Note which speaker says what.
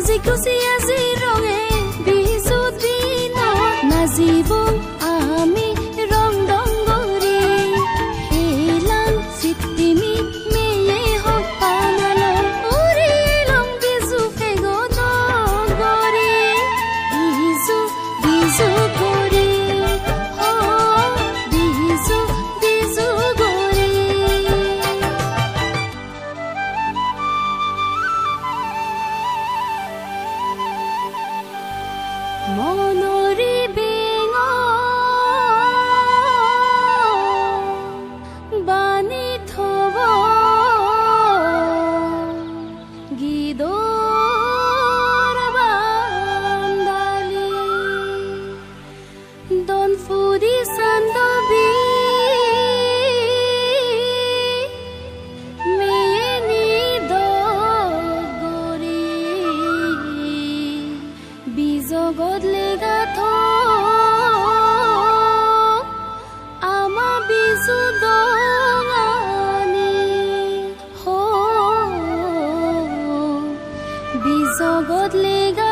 Speaker 1: আজি খুশি আজি ৰঙে বিহু দিন নাজিব আমি ৰং ডংগৰি হেলান চিতিমি মেয়ে হক পানাল উৰি লং বিজু ফেগো ডংগৰি বিজু বিজু গৰি ও বিজু বিজু গৰি মনৰি বেঙ বানি থব গিদৰ বান্দালি দন ফুৰি চান্দবি মেয়ে নিদগৰি বিজগত লেগাথ আমা বিজু দঙানি হো বিজগত লেগা